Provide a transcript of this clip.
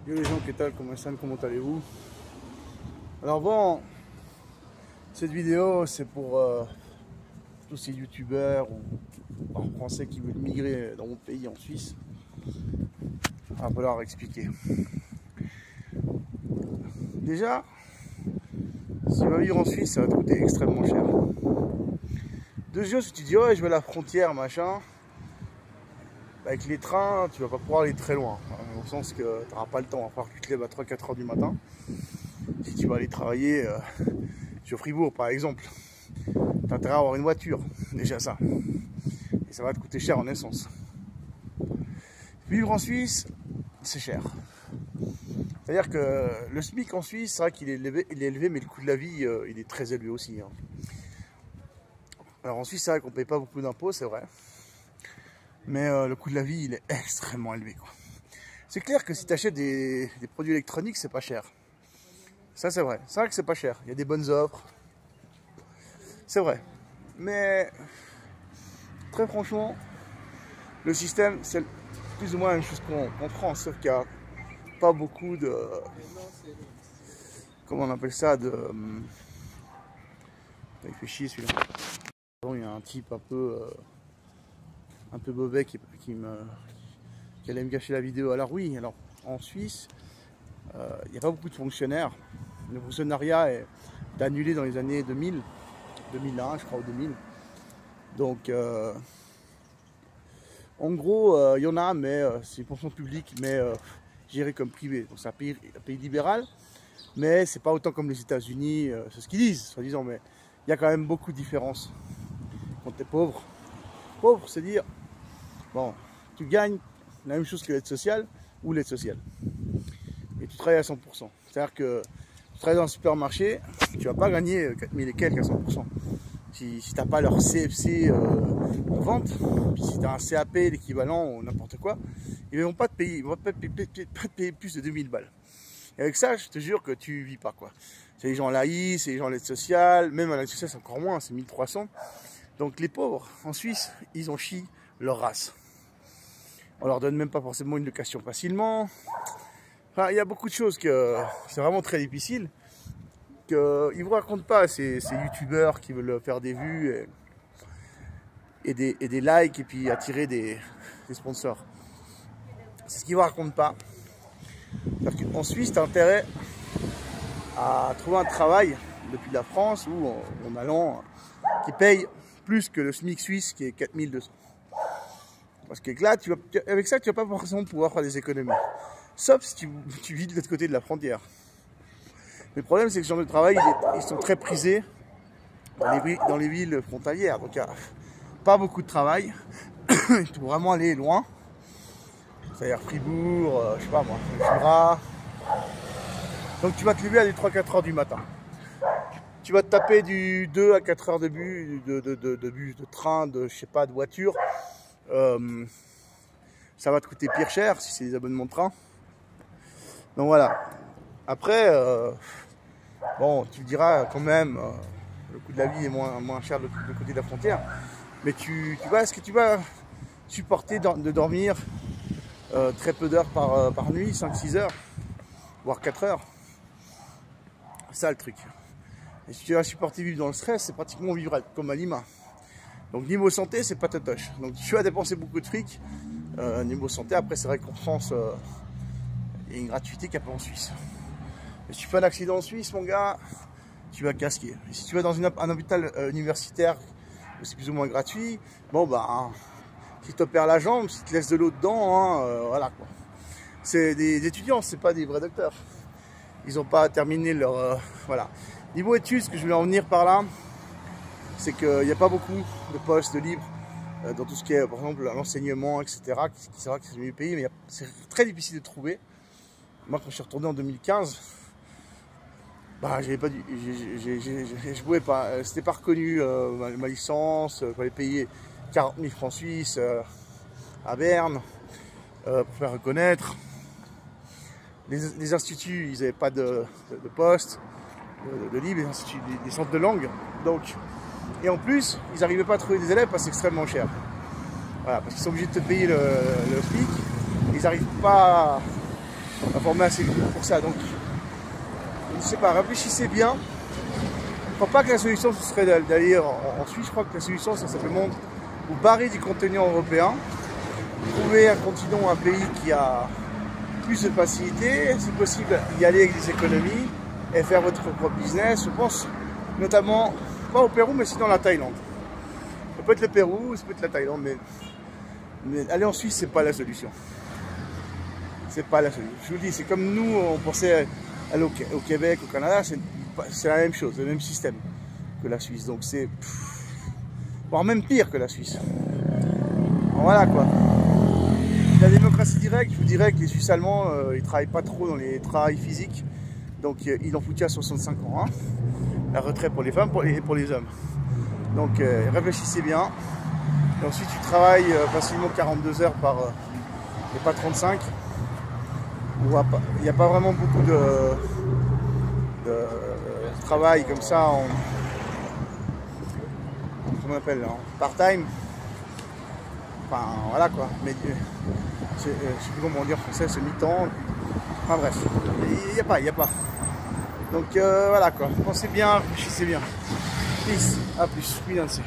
Yo les gens, qu'est-ce que comment allez-vous? Alors bon, cette vidéo c'est pour tous ces youtubeurs ou français qui veulent migrer dans mon pays en Suisse. Il va falloir expliquer. Déjà, si tu vas vivre en Suisse, ça va te coûter extrêmement cher. Deuxième, si tu dis ouais je vais à la frontière machin, avec les trains, tu vas pas pouvoir aller très loin, au sens que tu n'auras pas le temps, il va falloir que tu te lèves à 3-4 heures du matin. Si tu vas aller travailler sur Fribourg par exemple, tu as intérêt à avoir une voiture, déjà ça. Et ça va te coûter cher en essence. Vivre en Suisse, c'est cher. C'est-à-dire que le SMIC en Suisse, c'est vrai qu'il est élevé, mais le coût de la vie, il est très élevé aussi. Alors en Suisse, c'est vrai qu'on ne paye pas beaucoup d'impôts, c'est vrai. Mais le coût de la vie, il est extrêmement élevé, quoi. C'est clair que si tu achètes des produits électroniques, c'est pas cher. Ça, c'est vrai. C'est vrai que c'est pas cher. Il y a des bonnes offres. C'est vrai. Mais, très franchement, le système, c'est plus ou moins la même chose qu'en France. Sauf qu'il n'y a pas beaucoup de... Comment on appelle ça? Il fait chier celui-là. Il y a un type un peu mauvais qui allait me gâcher la vidéo. Alors oui, alors en Suisse, il n'y a pas beaucoup de fonctionnaires. Le fonctionnariat est annulé dans les années 2000, 2001 je crois, ou 2000. Donc en gros, il y en a, mais c'est une fonction publique, mais gérée comme privée. Donc c'est un pays libéral, mais c'est pas autant comme les États-Unis, c'est ce qu'ils disent, soi-disant, mais il y a quand même beaucoup de différences. Quand tu es pauvre, c'est dire, bon, tu gagnes la même chose que l'aide sociale ou l'aide sociale. Et tu travailles à 100%. C'est-à-dire que tu travailles dans un supermarché, tu ne vas pas gagner 4000 et quelques à 100%. Si tu n'as pas leur CFC en vente, puis si tu as un CAP, l'équivalent ou n'importe quoi, ils ne vont pas te payer, ils vont pas te payer plus de 2000 balles. Et avec ça, je te jure que tu vis pas, quoi. C'est les gens à l'AI, c'est les gens à l'aide sociale, même à l'aide sociale c'est encore moins, c'est 1300. Donc les pauvres en Suisse, ils ont chi leur race. On leur donne même pas forcément une location facilement. Enfin, il y a beaucoup de choses que c'est vraiment très difficile. Qu'ils ne vous racontent pas, ces youtubeurs qui veulent faire des vues et des likes et puis attirer des sponsors. C'est ce qu'ils ne vous racontent pas. En Suisse, tu as intérêt à trouver un travail depuis la France ou en allant qui paye plus que le SMIC suisse qui est 4200. Parce que là, avec ça, tu ne vas pas forcément pouvoir faire des économies. Sauf si tu vis de l'autre côté de la frontière. Mais le problème, c'est que ce genre de travail, ils sont très prisés dans les villes frontalières. Donc, il n'y a pas beaucoup de travail. Il faut vraiment aller loin. C'est-à-dire Fribourg, je sais pas moi, Jura. Donc, tu vas te lever à des 3-4 heures du matin. Tu vas te taper du 2 à 4 heures de bus, de train, je sais pas, de voiture. Ça va te coûter pire cher si c'est des abonnements de train. Donc voilà. Après, bon, tu me diras quand même, le coût de la vie est moins cher de côté de la frontière. Mais est-ce que tu vas supporter de dormir très peu d'heures par nuit, 5-6 heures, voire 4 heures? C'est ça le truc. Et si tu vas supporter vivre dans le stress, c'est pratiquement vivre comme à Lima. Donc niveau santé, c'est pas totoche. Donc tu vas dépenser beaucoup de fric. Niveau santé, après c'est vrai qu'en France, il y a une gratuité qu'il n'y a pas en Suisse. Et si tu fais un accident en Suisse, mon gars, tu vas casquer. Et si tu vas dans un hôpital universitaire, où c'est plus ou moins gratuit, bon bah, si tu opères la jambe, si tu te laisses de l'eau dedans, voilà quoi. C'est des étudiants, c'est pas des vrais docteurs. Ils n'ont pas terminé leur... voilà. Niveau études, ce que je voulais en venir par là, c'est qu'il n'y a pas beaucoup de postes libres dans tout ce qui est, par exemple, l'enseignement, etc. C'est vrai que c'est le pays, mais c'est très difficile de trouver. Moi, quand je suis retourné en 2015, bah, je pouvais pas, c'était pas reconnu ma licence, il fallait payer 40 000 francs suisses à Berne pour faire reconnaître. Les instituts, ils n'avaient pas de poste, de livres, des centres de langue. Donc, et en plus, ils n'arrivaient pas à trouver des élèves parce que c'est extrêmement cher. Voilà, parce qu'ils sont obligés de te payer le FIC. Ils n'arrivent pas informé assez vite pour ça. Donc, je ne sais pas, réfléchissez bien. Je ne crois pas que la solution ce serait d'aller en Suisse. Je crois que la solution, c'est simplement vous barrer du continent européen, trouver un continent, un pays qui a plus de facilité, si possible y aller avec des économies et faire votre propre business. Je pense notamment, pas au Pérou, mais sinon la Thaïlande. Ça peut être le Pérou, ça peut être la Thaïlande, mais aller en Suisse, c'est pas la solution. C'est pas la solution. Je vous dis, c'est comme nous, on pensait aller au Québec, au Canada, c'est la même chose, le même système que la Suisse. Donc c'est voire même pire que la Suisse. Voilà quoi. La démocratie directe, je vous dirais que les Suisses allemands, ils ne travaillent pas trop dans les travails physiques. Donc ils en foutent à 65 ans. Hein. La retraite pour les femmes et pour les hommes. Donc réfléchissez bien. Et ensuite tu travailles facilement 42 heures par et pas 35. Il n'y a pas vraiment beaucoup de travail comme ça en comment on appelle, en part-time. Enfin voilà quoi. Mais je sais plus comment dire en français, c'est mi-temps. Enfin bref, il n'y a pas. Donc voilà quoi. Pensez bien, réfléchissez bien. Peace, à plus, cuidanse.